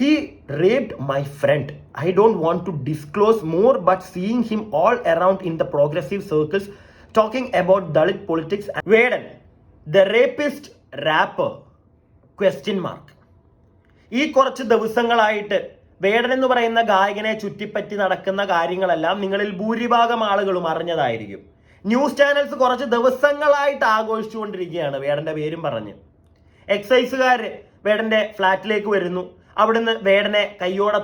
He raped my friend. I don't want to disclose more, but seeing him all around in the progressive circles talking about Dalit politics. Vedan, the rapist rapper? Question mark. ഈ കുറച്ച് ദിവസങ്ങളായിട്ട് വേടൻ എന്ന് പറയുന്ന ഗായകനെ ചുറ്റിപ്പറ്റി നടക്കുന്ന കാര്യങ്ങളെല്ലാം നിങ്ങളിൽ ഭൂരിഭാഗം ആളുകളും അറിഞ്ഞതായിരിക്കും. ന്യൂസ് ചാനൽസ് കുറച്ച് ദിവസങ്ങളായിട്ട് ആഘോഷിച്ചുകൊണ്ടിരിക്കുകയാണ് വേടന്റെ പേരും പറഞ്ഞ്. എക്സൈസുകാർ വേടന്റെ ഫ്ലാറ്റിലേക്ക് വരുന്നു, അവിടുന്ന് വേടനെ കയ്യോടെ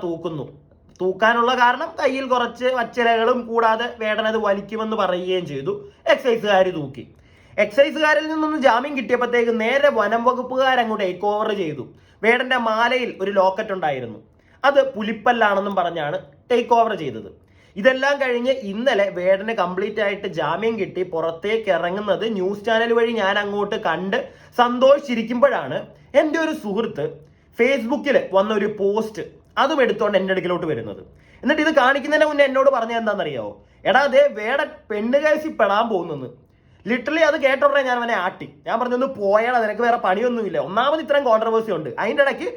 തൂക്കാനുള്ള കാരണം കയ്യിൽ കുറച്ച് വച്ചിലകളും കൂടാതെ വേടനത് വലിക്കുമെന്ന് പറയുകയും ചെയ്തു. എക്സൈസുകാർ തൂക്കി. എക്സൈസുകാരിൽ നിന്നൊന്ന് ജാമ്യം കിട്ടിയപ്പോഴത്തേക്ക് നേരെ വനം വകുപ്പുകാരങ്ങോട്ട് ടേക്ക് ഓവർ ചെയ്തു. വേടന്റെ മാലയിൽ ഒരു ലോക്കറ്റ് ഉണ്ടായിരുന്നു, അത് പുലിപ്പല്ലാണെന്നും പറഞ്ഞാണ് ടേക്ക് ഓവർ ചെയ്തത്. ഇതെല്ലാം കഴിഞ്ഞ് ഇന്നലെ വേടന് കംപ്ലീറ്റ് ആയിട്ട് ജാമ്യം കിട്ടി പുറത്തേക്ക് ഇറങ്ങുന്നത് ന്യൂസ് ചാനൽ വഴി ഞാൻ അങ്ങോട്ട് കണ്ട് സന്തോഷിച്ചിരിക്കുമ്പോഴാണ് എൻ്റെ ഒരു സുഹൃത്ത് ഫേസ്ബുക്കിൽ വന്ന ഒരു പോസ്റ്റ് അതും എടുത്തുകൊണ്ട് എൻ്റെ അടുക്കിലോട്ട് വരുന്നത്. എന്നിട്ട് ഇത് കാണിക്കുന്നതിന് മുന്നേ എന്നോട് പറഞ്ഞത് എന്താണെന്നറിയാമോ? എടാ അതേ വേടൻ പെണ്ണ് കേസിൽ പെടാൻ പോകുന്നെന്ന്. ലിറ്ററലി അത് കേട്ടോടെ ഞാൻ അവനെ ആട്ടി. ഞാൻ പറഞ്ഞൊന്ന് പോയാടാ, നിനക്ക് വേറെ പണിയൊന്നുമില്ല. ഒന്നാമത് ഇത്രയും കോൺട്രവേഴ്സി ഉണ്ട്, അതിൻ്റെ ഇടയ്ക്ക്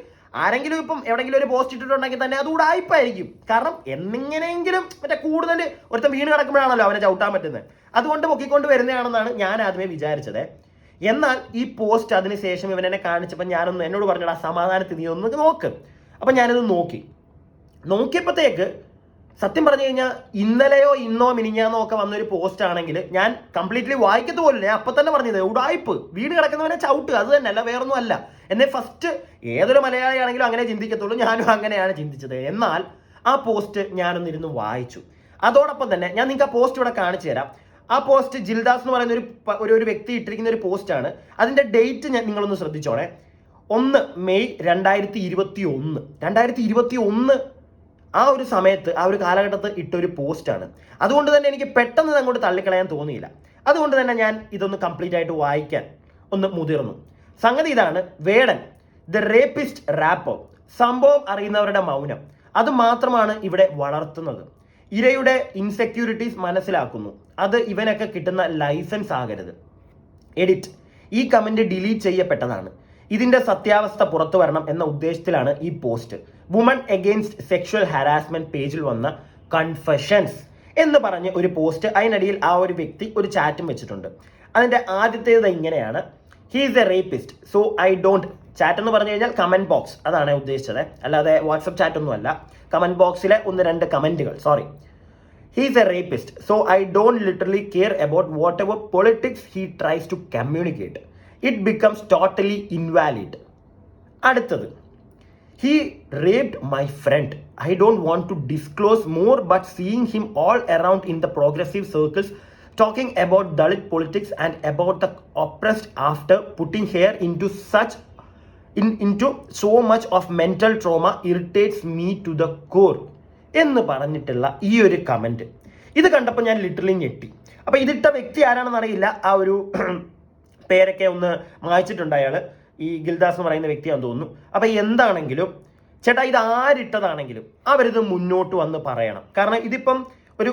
ആരെങ്കിലും ഇപ്പം എവിടെയെങ്കിലും ഒരു പോസ്റ്റ് ഇട്ടിട്ടുണ്ടെങ്കിൽ തന്നെ അത് ഉടായിപ്പായിരിക്കും. കാരണം എന്നിങ്ങനെയെങ്കിലും കൂടുതൽ ഒരുത്തം വീണ് കിടക്കുമ്പോഴാണല്ലോ അവനെ ചവിട്ടാൻ പറ്റുന്നത്. അതുകൊണ്ട് പൊക്കിക്കൊണ്ട് വരുന്നതാണെന്നാണ് ഞാൻ ആദ്യമേ വിചാരിച്ചത്. എന്നാൽ ഈ പോസ്റ്റ് അതിനുശേഷം ഇവൻ എന്നെ കാണിച്ചപ്പോൾ എന്നോട് പറഞ്ഞടാ സമാധാനത്തിൽ നീ ഒന്ന് നോക്ക്. അപ്പം ഞാനത് നോക്കിയപ്പോഴത്തേക്ക് സത്യം പറഞ്ഞു കഴിഞ്ഞാൽ ഇന്നലെയോ ഇന്നോ മിനിഞ്ഞാന്നോ ഒക്കെ വന്നൊരു പോസ്റ്റ് ആണെങ്കിൽ ഞാൻ കംപ്ലീറ്റ്ലി വായിക്കത്ത് പോലില്ല. ഞാൻ അപ്പം തന്നെ പറഞ്ഞത് ഉടായിപ്പ്, വീട് കിടക്കുന്നവനെ ചവിട്ടുക, അത് തന്നെ അല്ല, വേറൊന്നും അല്ല. എന്നെ ഫസ്റ്റ് ഏതൊരു മലയാളിയാണെങ്കിലും അങ്ങനെ ചിന്തിക്കത്തുള്ളൂ, ഞാനും അങ്ങനെയാണ് ചിന്തിച്ചത്. എന്നാൽ ആ പോസ്റ്റ് ഞാനൊന്നിരുന്ന് വായിച്ചു. അതോടൊപ്പം തന്നെ ഞാൻ നിങ്ങൾക്ക് ആ പോസ്റ്റ് ഇവിടെ കാണിച്ചു തരാം. ആ പോസ്റ്റ് ജിൽദാസ് എന്ന് പറയുന്ന ഒരു വ്യക്തി ഇട്ടിരിക്കുന്ന ഒരു പോസ്റ്റാണ്. അതിൻ്റെ ഡേറ്റ് നിങ്ങളൊന്ന് ശ്രദ്ധിച്ചോണേ. 1 മെയ് 2021 ആ ഒരു സമയത്ത് ആ ഒരു കാലഘട്ടത്തിൽ ഇട്ടൊരു പോസ്റ്റാണ്. അതുകൊണ്ട് തന്നെ എനിക്ക് പെട്ടെന്ന് അങ്ങോട്ട് തള്ളിക്കളയാൻ തോന്നിയില്ല. അതുകൊണ്ട് തന്നെ ഞാൻ ഇതൊന്ന് കംപ്ലീറ്റ് ആയിട്ട് വായിക്കാൻ ഒന്ന് മുതിർന്നു. സംഗതി ഇതാണ്: വേടൻ ദ റേപ്പിസ്റ്റ് റാപ്പർ. സംഭവം അറിയുന്നവരുടെ മൗനം അത് മാത്രമാണ് ഇവിടെ വളർത്തുന്നത്. ഇരയുടെ ഇൻസെക്യൂരിറ്റീസ് മനസ്സിലാക്കുന്നു, അത് ഇവനൊക്കെ കിട്ടുന്ന ലൈസൻസ് ആകരുത്. എഡിറ്റ്: ഈ കമന്റ് ഡിലീറ്റ് ചെയ്യപ്പെട്ടതാണ്. ഇതിന്റെ സത്യാവസ്ഥ പുറത്തു വരണം എന്ന ഉദ്ദേശത്തിലാണ് ഈ post. Woman against sexual harassment പേജിൽ വന്ന കൺഫെഷൻസ് എന്ന് പറഞ്ഞ് ഒരു പോസ്റ്റ്, അതിനിടയിൽ ആ ഒരു വ്യക്തി ഒരു ചാറ്റും വെച്ചിട്ടുണ്ട്. അതിന്റെ ആദ്യത്തേത് ഇങ്ങനെയാണ്: he is a rapist so I don't. Chat എന്ന് പറഞ്ഞു കഴിഞ്ഞാൽ കമന്റ് ബോക്സ്, അതാണ് ഉദ്ദേശിച്ചത്, അല്ലാതെ വാട്സപ്പ് ചാറ്റ് ഒന്നും അല്ല. കമന്റ് ബോക്സിലെ 1-2 കമന്റുകൾ, sorry. He is a rapist so I don't literally care about whatever politics he tries to communicate. It becomes totally invalid. അടുത്തത്: he raped my friend. I don't want to disclose more, but seeing him all around in the progressive circles talking about Dalit politics and about the oppressed after putting her into so much of mental trauma irritates me to the core എന്ന് പറഞ്ഞിട്ടുള്ള ഈ ഒരു comment ഇത് കണ്ടപ്പോൾ ഞാൻ literally ഞെട്ടി. അപ്പോൾ ഇതിട്ട വ്യക്തി ആരാണെന്ന് അറിയില്ല, ആ ഒരു പേരൊക്കെ ഒന്ന് മായ്ച്ചിട്ടുണ്ട് അയാൾ. ഈ ഗിൽദാസ് എന്ന് പറയുന്ന വ്യക്തിയാണെന്ന് തോന്നുന്നു. അപ്പം എന്താണെങ്കിലും ചേട്ടാ, ഇത് ആരിട്ടതാണെങ്കിലും അവരിത് മുന്നോട്ട് വന്ന് പറയണം. കാരണം ഇതിപ്പം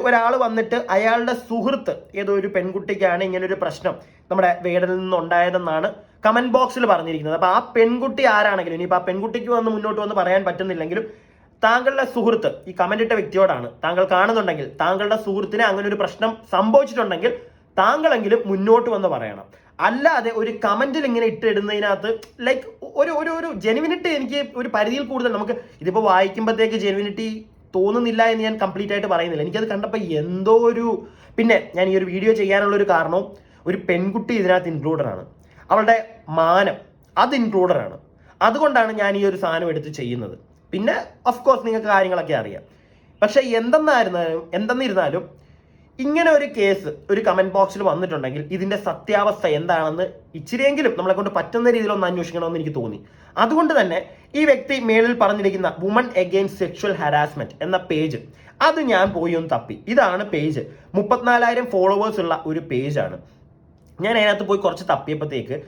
ഒരാൾ വന്നിട്ട് അയാളുടെ സുഹൃത്ത് ഏതോ ഒരു പെൺകുട്ടിക്കാണ് ഇങ്ങനൊരു പ്രശ്നം നമ്മുടെ വേടനിൽ നിന്നുണ്ടായതെന്നാണ് കമന്റ് ബോക്സിൽ പറഞ്ഞിരിക്കുന്നത്. അപ്പോൾ ആ പെൺകുട്ടി ആരാണെങ്കിലും, ഇനിയിപ്പോൾ ആ പെൺകുട്ടിക്ക് വന്ന് മുന്നോട്ട് വന്ന് പറയാൻ പറ്റുന്നില്ലെങ്കിലും താങ്കളുടെ സുഹൃത്ത്, ഈ കമന്റ് ഇട്ട വ്യക്തിയോടാണ്, താങ്കൾ കാണുന്നുണ്ടെങ്കിൽ താങ്കളുടെ സുഹൃത്തിന് അങ്ങനെ ഒരു പ്രശ്നം സംഭവിച്ചിട്ടുണ്ടെങ്കിൽ താങ്കളെങ്കിലും മുന്നോട്ട് വന്ന് പറയണം. അല്ലാതെ ഒരു കമന്റിൽ ഇങ്ങനെ ഇട്ടിടുന്നതിനകത്ത് ലൈക്ക് ഒരു ജെനുവിനിറ്റി എനിക്ക് ഒരു പരിധിയിൽ കൂടുതൽ നമുക്ക് ഇതിപ്പോൾ വായിക്കുമ്പോഴത്തേക്ക് ജെനുവിനിറ്റി തോന്നുന്നില്ല എന്ന് ഞാൻ കംപ്ലീറ്റ് ആയിട്ട് പറയുന്നില്ല. എനിക്കത് കണ്ടപ്പോൾ എന്തോ പിന്നെ ഞാൻ ഈ ഒരു വീഡിയോ ചെയ്യാനുള്ളൊരു കാരണവും ഒരു പെൺകുട്ടി ഇതിനകത്ത് ഇൻക്ലൂഡറാണ്, അവളുടെ മാനം അത് ഇൻക്ലൂഡറാണ്. അതുകൊണ്ടാണ് ഞാൻ ഈ ഒരു സാധനം എടുത്ത് ചെയ്യുന്നത്. പിന്നെ ഓഫ് കോഴ്സ് നിങ്ങൾക്ക് കാര്യങ്ങളൊക്കെ അറിയാം. പക്ഷെ എന്തെന്നിരുന്നാലും ഇങ്ങനെ ഒരു കേസ് ഒരു കമന്റ് ബോക്സിൽ വന്നിട്ടുണ്ടെങ്കിൽ ഇതിന്റെ സത്യാവസ്ഥ എന്താണെന്ന് ഇച്ചിരിയെങ്കിലും നമ്മളെ കൊണ്ട് പറ്റുന്ന രീതിയിലൊന്ന് അന്വേഷിക്കണമെന്ന് എനിക്ക് തോന്നി. അതുകൊണ്ട് തന്നെ ഈ വ്യക്തി മേളിൽ പറഞ്ഞിരിക്കുന്ന വുമൺ എഗെയിൻസ്റ്റ് സെക്ഷൽ ഹാരാസ്മെന്റ് എന്ന പേജ് അത് ഞാൻ പോയി ഒന്ന് തപ്പി. ഇതാണ് പേജ്. 34,000 ഫോളോവേഴ്സ് ഉള്ള ഒരു പേജാണ്. ഞാൻ അതിനകത്ത് പോയി കുറച്ച് തപ്പിയപ്പോഴത്തേക്ക്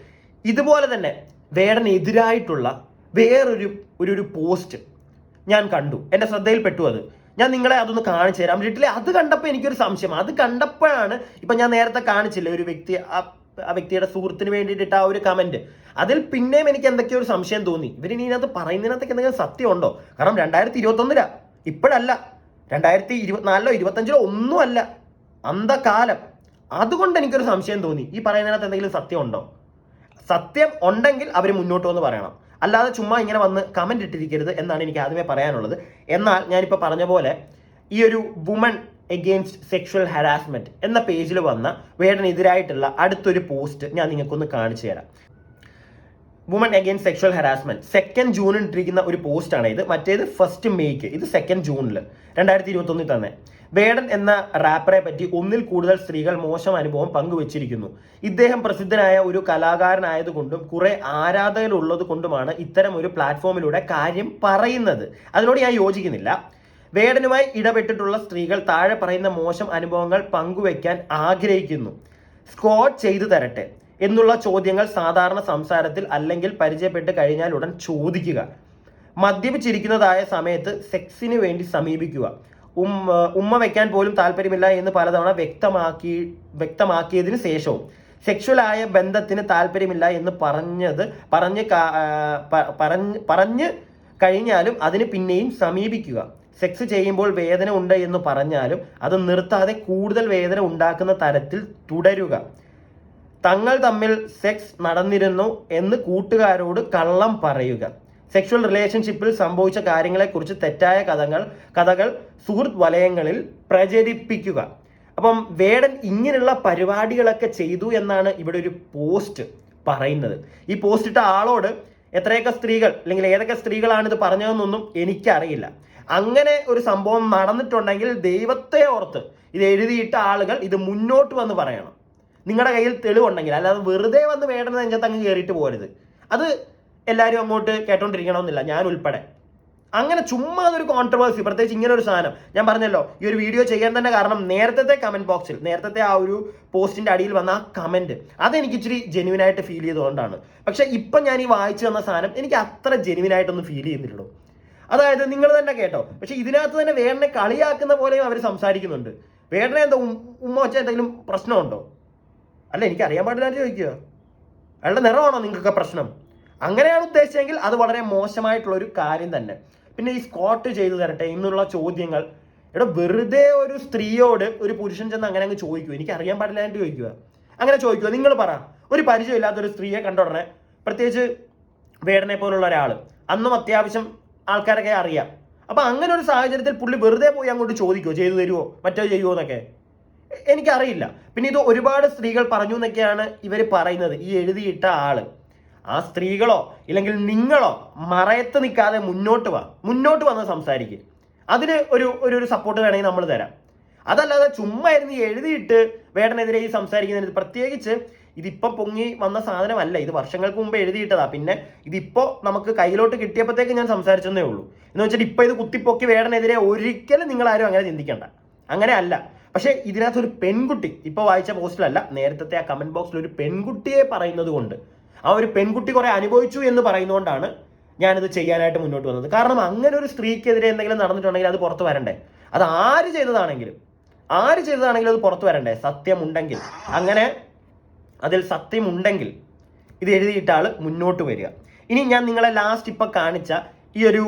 ഇതുപോലെ തന്നെ വേടനെതിരായിട്ടുള്ള വേറൊരു പോസ്റ്റ് ഞാൻ കണ്ടു. എൻ്റെ ശ്രദ്ധയിൽപ്പെട്ടു. അത് ഞാൻ നിങ്ങളെ അതൊന്ന് കാണിച്ചു തരാം. ലിറ്ററലി അത് കണ്ടപ്പോൾ എനിക്കൊരു സംശയം. അത് കണ്ടപ്പോഴാണ് ഇപ്പം ഞാൻ നേരത്തെ കാണിച്ചില്ലേ ഒരു വ്യക്തി ആ വ്യക്തിയുടെ സുഹൃത്തിന് വേണ്ടിയിട്ട് ആ ഒരു കമന്റ്, അതിൽ പിന്നെയും എനിക്ക് എന്തൊക്കെയോ ഒരു സംശയം തോന്നി. ഇവരിനി ഇതിനകത്ത് പറയുന്നതിനകത്തൊക്കെ എന്തെങ്കിലും സത്യം ഉണ്ടോ? കാരണം 2021 ഇപ്പോഴല്ല, 2024 25 ഒന്നുമല്ല, അന്ധകാലം. അതുകൊണ്ട് എനിക്കൊരു സംശയം തോന്നി, ഈ പറയുന്നതിനകത്ത് എന്തെങ്കിലും സത്യം ഉണ്ടോ? സത്യം ഉണ്ടെങ്കിൽ അവർ മുന്നോട്ട് വന്ന് പറയണം, അല്ലാതെ ചുമ്മാ ഇങ്ങനെ വന്ന് കമന്റ് ഇട്ടിരിക്കരുത് എന്നാണ് എനിക്ക് ആദ്യമേ പറയാനുള്ളത്. എന്നാൽ ഞാനിപ്പോൾ പറഞ്ഞ പോലെ ഈ ഒരു വുമൺ എഗെയിൻസ്റ്റ് സെക്ഷൽ ഹരാസ്മെന്റ് എന്ന പേജിൽ വന്ന വേടനെതിരായിട്ടുള്ള അടുത്തൊരു പോസ്റ്റ് ഞാൻ നിങ്ങൾക്കൊന്ന് കാണിച്ചു തരാം. വുമൺ അഗെയിൻസ്റ്റ് സെക്ഷൽ ഹരാസ്മെന്റ് 2 ജൂണിൽ ഇട്ടിരിക്കുന്ന ഒരു പോസ്റ്റാണ് ഇത്. മറ്റേത് 1 മെയ്ക്ക്, ഇത് 2 ജൂണിൽ 2021 തന്നെ. വേടൻ എന്ന റാപ്പറെ പറ്റി ഒന്നിൽ കൂടുതൽ സ്ത്രീകൾ മോശം അനുഭവം പങ്കുവച്ചിരിക്കുന്നു. ഇദ്ദേഹം പ്രസിദ്ധനായ ഒരു കലാകാരനായതുകൊണ്ടും കുറെ ആരാധകരുള്ളത് കൊണ്ടുമാണ് ഇത്തരം ഒരു പ്ലാറ്റ്ഫോമിലൂടെ കാര്യം പറയുന്നത്. അതിനോട് ഞാൻ യോജിക്കുന്നില്ല. വേടനുമായി ഇടപെട്ടിട്ടുള്ള സ്ത്രീകൾ താഴെ പറയുന്ന മോശം അനുഭവങ്ങൾ പങ്കുവയ്ക്കാൻ ആഗ്രഹിക്കുന്നു. സ്ക്വാഡ് ചെയ്തു തരട്ടെ എന്നുള്ള ചോദ്യങ്ങൾ സാധാരണ സംസാരത്തിൽ അല്ലെങ്കിൽ പരിചയപ്പെട്ട് കഴിഞ്ഞാൽ ഉടൻ ചോദിക്കുക. മദ്യപിച്ചിരിക്കുന്നതായ സമയത്ത് സെക്സിന് വേണ്ടി സമീപിക്കുക. ഉമ്മ വയ്ക്കാൻ പോലും താല്പര്യമില്ല എന്ന് പലതവണ വ്യക്തമാക്കിയതിനു ശേഷവും സെക്ഷുവലായ ബന്ധത്തിന് താല്പര്യമില്ല എന്ന് പറഞ്ഞ് കഴിഞ്ഞാലും അതിന് പിന്നെയും സമീപിക്കുക. സെക്സ് ചെയ്യുമ്പോൾ വേദന ഉണ്ട് എന്ന് പറഞ്ഞാലും അത് നിർത്താതെ കൂടുതൽ വേദന ഉണ്ടാക്കുന്ന തരത്തിൽ തുടരുക. തങ്ങൾ തമ്മിൽ സെക്സ് നടന്നിരുന്നു എന്ന് കൂട്ടുകാരോട് കള്ളം പറയുക. സെക്ഷുവൽ റിലേഷൻഷിപ്പിൽ സംഭവിച്ച കാര്യങ്ങളെക്കുറിച്ച് തെറ്റായ കഥകൾ സുഹൃത്ത് വലയങ്ങളിൽ പ്രചരിപ്പിക്കുക. അപ്പം വേടൻ ഇങ്ങനെയുള്ള പരിപാടികളൊക്കെ ചെയ്തു എന്നാണ് ഇവിടെ ഒരു പോസ്റ്റ് പറയുന്നത്. ഈ പോസ്റ്റ് ഇട്ട ആളോട് എത്രയൊക്കെ സ്ത്രീകൾ അല്ലെങ്കിൽ ഏതൊക്കെ സ്ത്രീകളാണ് ഇത് പറഞ്ഞതെന്നൊന്നും എനിക്കറിയില്ല. അങ്ങനെ ഒരു സംഭവം നടന്നിട്ടുണ്ടെങ്കിൽ ദൈവത്തെ ഓർത്ത് ഇത് എഴുതിയിട്ട ആളുകൾ ഇത് മുന്നോട്ട് വന്ന് പറയണം, നിങ്ങളുടെ കയ്യിൽ തെളിവുണ്ടെങ്കിൽ. അല്ലാതെ വെറുതെ വന്ന് വേടന നെഞ്ചത്ത് അങ്ങ് കയറിയിട്ട് പോരുത്. അത് എല്ലാവരും അങ്ങോട്ട് കേട്ടോണ്ടിരിക്കണമെന്നില്ല, ഞാൻ ഉൾപ്പെടെ. അങ്ങനെ ചുമ്മാ അതൊരു കോൺട്രവേഴ്സി, പ്രത്യേകിച്ച് ഇങ്ങനെ ഒരു സാധനം. ഞാൻ പറഞ്ഞല്ലോ, ഈ ഒരു വീഡിയോ ചെയ്യാൻ തന്നെ കാരണം നേരത്തെ കമന്റ് ബോക്സിൽ, നേരത്തെ ആ ഒരു പോസ്റ്റിന്റെ അടിയിൽ വന്ന ആ കമന്റ്, അതെനിക്ക് ഇച്ചിരി ജെന്യുവൻ ആയിട്ട് ഫീൽ ചെയ്തുകൊണ്ടാണ്. പക്ഷെ ഇപ്പം ഞാൻ ഈ വായിച്ചു തന്ന സാധനം എനിക്ക് അത്ര ജെന്യുവൻ ആയിട്ടൊന്നും ഫീൽ ചെയ്യുന്നില്ലല്ലോ. അതായത് നിങ്ങൾ തന്നെ കേട്ടോ, പക്ഷെ ഇതിനകത്ത് തന്നെ വേടനെ കളിയാക്കുന്ന പോലെയും അവർ സംസാരിക്കുന്നുണ്ട്. വേടനെ എന്താ ഉമ്മ വെച്ച എന്തെങ്കിലും പ്രശ്നമുണ്ടോ? അല്ല, എനിക്ക് അറിയാൻ പാടില്ലാന്ന് ചോദിക്കുക. അയാളുടെ നിറമാണോ നിങ്ങൾക്കൊക്കെ പ്രശ്നം? അങ്ങനെയാണ് ഉദ്ദേശിച്ചെങ്കിൽ അത് വളരെ മോശമായിട്ടുള്ള ഒരു കാര്യം തന്നെ. പിന്നെ ഈ സ്ക്വാട്ട് ചെയ്തു തരട്ടെ എന്നുള്ള ചോദ്യങ്ങൾ, ഇവിടെ വെറുതെ ഒരു സ്ത്രീയോട് ഒരു പുരുഷൻ ചെന്ന് അങ്ങനെ അങ്ങ് ചോദിക്കുക, എനിക്ക് അറിയാൻ പാടില്ലാണ്ട് ചോദിക്കുക. അങ്ങനെ ചോദിക്കുക. നിങ്ങൾ പറ, ഒരു പരിചയമില്ലാത്തൊരു സ്ത്രീയെ കണ്ട ഉടനെ, പ്രത്യേകിച്ച് വേടനെ പോലുള്ള ഒരാൾ, അന്നും അത്യാവശ്യം ആൾക്കാരൊക്കെ അറിയാം. അപ്പൊ അങ്ങനെ ഒരു സാഹചര്യത്തിൽ പുള്ളി വെറുതെ പോയി അങ്ങോട്ട് ചോദിക്കുമോ, ചെയ്തു തരുമോ, മറ്റോ ചെയ്യുമോ എന്നൊക്കെ എനിക്കറിയില്ല. പിന്നെ ഇത് ഒരുപാട് സ്ത്രീകൾ പറഞ്ഞു എന്നൊക്കെയാണ് ഇവർ പറയുന്നത്, ഈ എഴുതിയിട്ട ആള്. ആ സ്ത്രീകളോ ഇല്ലെങ്കിൽ നിങ്ങളോ മറയത്ത് നിൽക്കാതെ മുന്നോട്ട് വന്ന് സംസാരിക്കുക. അതിന് ഒരു സപ്പോർട്ട് വേണമെങ്കിൽ നമ്മൾ തരാം. അതല്ലാതെ ചുമ്മാ ഇരുന്ന് എഴുതിയിട്ട് വേടനെതിരെ ഈ സംസാരിക്കുന്നതിന്, പ്രത്യേകിച്ച് ഇതിപ്പോ പൊങ്ങി വന്ന സാധനമല്ല, ഇത് വർഷങ്ങൾക്ക് മുമ്പ് എഴുതിയിട്ടതാ. പിന്നെ ഇതിപ്പോ നമുക്ക് കയ്യിലോട്ട് കിട്ടിയപ്പോഴത്തേക്ക് ഞാൻ സംസാരിച്ചെന്നേ ഉള്ളൂ. എന്ന് വെച്ചാൽ ഇപ്പൊ ഇത് കുത്തിപ്പൊക്കി വേടനെതിരെ ഒരിക്കലും നിങ്ങൾ ആരും അങ്ങനെ ചിന്തിക്കണ്ട, അങ്ങനെ അല്ല. പക്ഷെ ഇതിനകത്ത് ഒരു പെൺകുട്ടി, ഇപ്പൊ വായിച്ച പോസ്റ്റിലല്ല, നേരത്തെ ആ കമന്റ് ബോക്സിൽ ഒരു പെൺകുട്ടിയെ പറയുന്നത് കൊണ്ട്, ആ ഒരു പെൺകുട്ടി കുറെ അനുഭവിച്ചു എന്ന് പറയുന്നതുകൊണ്ടാണ് ഞാനിത് ചെയ്യാനായിട്ട് മുന്നോട്ട് വന്നത്. കാരണം അങ്ങനെ ഒരു സ്ത്രീക്കെതിരെ എന്തെങ്കിലും നടന്നിട്ടുണ്ടെങ്കിൽ അത് പുറത്ത് വരണ്ടേ. അത് ആര് ചെയ്തതാണെങ്കിലും അത് പുറത്ത് വരണ്ടേ, സത്യമുണ്ടെങ്കിൽ. അങ്ങനെ അതിൽ സത്യമുണ്ടെങ്കിൽ ഇത് എഴുതിയിട്ട ആള് മുന്നോട്ട് വരിക. ഇനി ഞാൻ നിങ്ങളെ ലാസ്റ്റ് ഇപ്പൊ കാണിച്ച ഈ ഒരു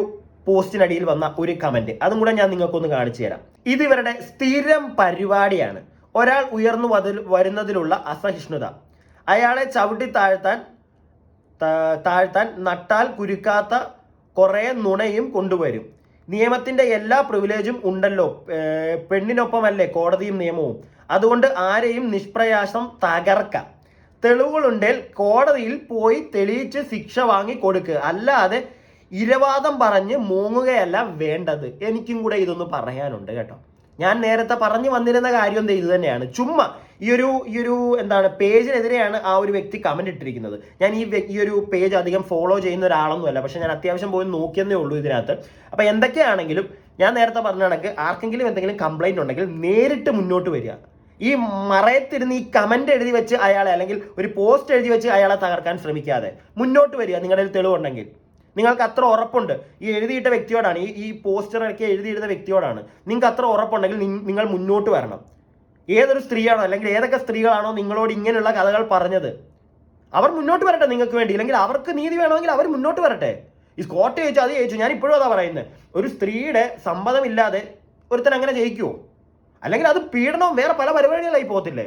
പോസ്റ്റിനടിയിൽ വന്ന ഒരു കമന്റ്, അതും കൂടെ ഞാൻ നിങ്ങൾക്കൊന്ന് കാണിച്ചു തരാം. ഇത് ഇവരുടെ സ്ഥിരം പരിപാടിയാണ്. ഒരാൾ ഉയർന്നു വരുന്നതിലുള്ള അസഹിഷ്ണുത, അയാളെ ചവിട്ടി താഴ്ത്താൻ നട്ടാൽ കുരുക്കാത്ത കുറെ നുണയും കൊണ്ടുവരും. നിയമത്തിന്റെ എല്ലാ പ്രിവിലേജും ഉണ്ടല്ലോ, പെണ്ണിനൊപ്പമല്ലേ കോടതിയും നിയമവും, അതുകൊണ്ട് ആരെയും നിഷ്പ്രയാസം തകർക്കാം. തെളിവുകളുണ്ടെങ്കിൽ കോടതിയിൽ പോയി തെളിയിച്ച് ശിക്ഷ വാങ്ങി കൊടുക്കുക, അല്ലാതെ ഇരവാദം പറഞ്ഞ് മൂങ്ങുകയല്ല വേണ്ടത്. എനിക്കും കൂടെ ഇതൊന്ന് പറയാനുണ്ട് കേട്ടോ. ഞാൻ നേരത്തെ പറഞ്ഞു വന്നിരുന്ന കാര്യം ഇത് തന്നെയാണ്. ചുമ്മാ ഈ ഒരു എന്താണ് പേജിനെതിരെയാണ് ആ ഒരു വ്യക്തി കമന്റ് ഇട്ടിരിക്കുന്നത്. ഞാൻ ഈ ഒരു പേജ് അധികം ഫോളോ ചെയ്യുന്ന ഒരാളൊന്നുമല്ല, പക്ഷെ ഞാൻ അത്യാവശ്യം പോയി നോക്കിയെന്നേ ഉള്ളൂ ഇതിനകത്ത്. അപ്പൊ എന്തൊക്കെയാണെങ്കിലും ഞാൻ നേരത്തെ പറഞ്ഞ കണക്ക് ആർക്കെങ്കിലും എന്തെങ്കിലും കംപ്ലൈന്റ് ഉണ്ടെങ്കിൽ നേരിട്ട് മുന്നോട്ട് വരിക. ഈ മറയത്തിരുന്ന് ഈ കമന്റ് എഴുതി വെച്ച് അയാളെ, അല്ലെങ്കിൽ ഒരു പോസ്റ്റ് എഴുതി വെച്ച് അയാളെ തകർക്കാൻ ശ്രമിക്കാതെ മുന്നോട്ട് വരിക. നിങ്ങളുടെ തെളിവുണ്ടെങ്കിൽ, നിങ്ങൾക്ക് അത്ര ഉറപ്പുണ്ട് ഈ എഴുതിയിട്ട വ്യക്തിയോടാണ്, ഈ പോസ്റ്ററൊക്കെ എഴുതിയിടുന്ന വ്യക്തിയോടാണ്, നിങ്ങൾക്ക് അത്ര ഉറപ്പുണ്ടെങ്കിൽ നിങ്ങൾ മുന്നോട്ട് വരണം. ഏതൊരു സ്ത്രീയാണോ അല്ലെങ്കിൽ ഏതൊക്കെ സ്ത്രീകളാണോ നിങ്ങളോട് ഇങ്ങനെയുള്ള കഥകൾ പറഞ്ഞത്, അവർ മുന്നോട്ട് വരട്ടെ നിങ്ങൾക്ക് വേണ്ടി. ഇല്ലെങ്കിൽ അവർക്ക് നീതി വേണമെങ്കിൽ അവർ മുന്നോട്ട് വരട്ടെ. ഈ സ്കോട്ട് ചോദിച്ചു, അത് ചോദിച്ചു, ഞാൻ ഇപ്പോഴും അതാ പറയുന്നത്. ഒരു സ്ത്രീയുടെ സമ്മതമില്ലാതെ ഒരുത്തൻ അങ്ങനെ ജയിക്കുമോ? അല്ലെങ്കിൽ അത് പീഡനവും വേറെ പല പരിപാടികളായി പോകത്തില്ലേ?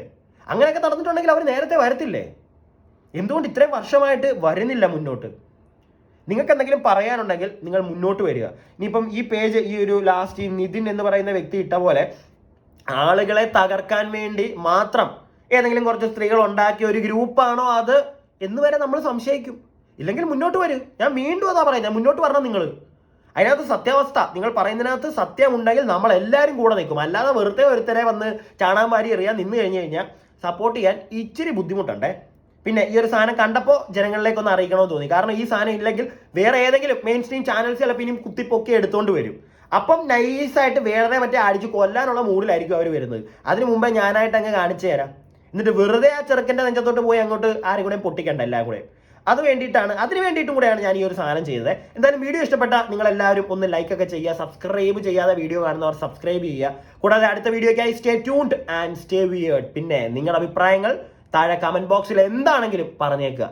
അങ്ങനെയൊക്കെ നടന്നിട്ടുണ്ടെങ്കിൽ അവർ നേരത്തെ വരത്തില്ലേ? എന്തുകൊണ്ട് ഇത്രയും വർഷമായിട്ട് വരുന്നില്ല മുന്നോട്ട്? നിങ്ങൾക്ക് എന്തെങ്കിലും പറയാനുണ്ടെങ്കിൽ നിങ്ങൾ മുന്നോട്ട് വരിക. ഇനിയിപ്പം ഈ പേജ് ഈ ഒരു ലാസ്റ്റ് ഈ നിതിൻ എന്ന് പറയുന്ന വ്യക്തി ഇട്ട പോലെ ആളുകളെ തകർക്കാൻ വേണ്ടി മാത്രം ഏതെങ്കിലും കുറച്ച് സ്ത്രീകൾ ഉണ്ടാക്കിയ ഒരു ഗ്രൂപ്പാണോ അത് എന്ന് വരെ നമ്മൾ സംശയിക്കും. ഇല്ലെങ്കിൽ മുന്നോട്ട് വരും. ഞാൻ വീണ്ടും അതാ പറയുന്നത്, മുന്നോട്ട് വരണം നിങ്ങൾ. അതിനകത്ത് സത്യാവസ്ഥ നിങ്ങൾ പറയുന്നതിനകത്ത് സത്യമുണ്ടെങ്കിൽ നമ്മൾ എല്ലാവരും കൂടെ നിൽക്കും. അല്ലാതെ വെറുതെ ഒരുത്തരെ വന്ന് ചാണാൻ വാരി എറിയാൻ നിന്ന് കഴിഞ്ഞ് കഴിഞ്ഞാൽ സപ്പോർട്ട് ചെയ്യാൻ ഇച്ചിരി ബുദ്ധിമുട്ടുണ്ടേ. പിന്നെ ഈ ഒരു സാധനം കണ്ടപ്പോൾ ജനങ്ങളിലേക്കൊന്ന് അറിയിക്കണമെന്ന് തോന്നി. കാരണം ഈ സാധനം ഇല്ലെങ്കിൽ വേറെ ഏതെങ്കിലും മെയിൻ സ്ട്രീം ചാനൽസ് ചിലപ്പോൾ ഇനിയും കുത്തിപ്പൊക്കി എടുത്തുകൊണ്ട് വരും. അപ്പം നൈസായിട്ട് വേറെ മറ്റേ അടിച്ച് കൊല്ലാനുള്ള മൂഡിലായിരിക്കും അവർ വരുന്നത്. അതിന് മുമ്പേ ഞാനായിട്ട് അങ്ങ് കാണിച്ചു തരാം. എന്നിട്ട് വെറുതെ ആ ചെറുക്കൻ്റെ നെഞ്ചത്തോട്ട് പോയി അങ്ങോട്ട് ആരും കൂടെ പൊട്ടിക്കണ്ട എല്ലാം കൂടെ. അതിന് വേണ്ടിയിട്ടും കൂടെയാണ് ഞാൻ ഈ ഒരു സാധനം ചെയ്തത്. എന്തായാലും വീഡിയോ ഇഷ്ടപ്പെട്ട നിങ്ങളെല്ലാവരും ഒന്ന് ലൈക്കൊക്കെ ചെയ്യുക, സബ്സ്ക്രൈബ് ചെയ്യാതെ വീഡിയോ കാണുന്നവർ സബ്സ്ക്രൈബ് ചെയ്യുക. കൂടാതെ അടുത്ത വീഡിയോയ്ക്കായി stay tuned and stay weird. പിന്നെ നിങ്ങളുടെ അഭിപ്രായങ്ങൾ താഴെ കമന്റ് ബോക്സിൽ എന്താണെങ്കിലും പറഞ്ഞേക്കുക.